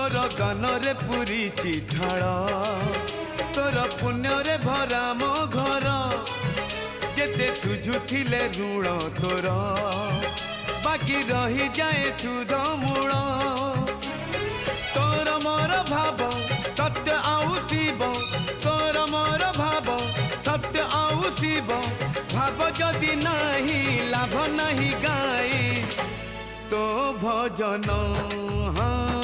तोर गान रे पूरी ढाल तोर पुण्य रे भरा मो घर जेते सुझुथिले ऋण तोर बाकी रही जाए सुध मूल तोर मोर भाव सत्य आउ शिव तोर मोर भाव सत्य आउ शिव भाव जदि नाही लाभ नाही गाई तो भजन हाँ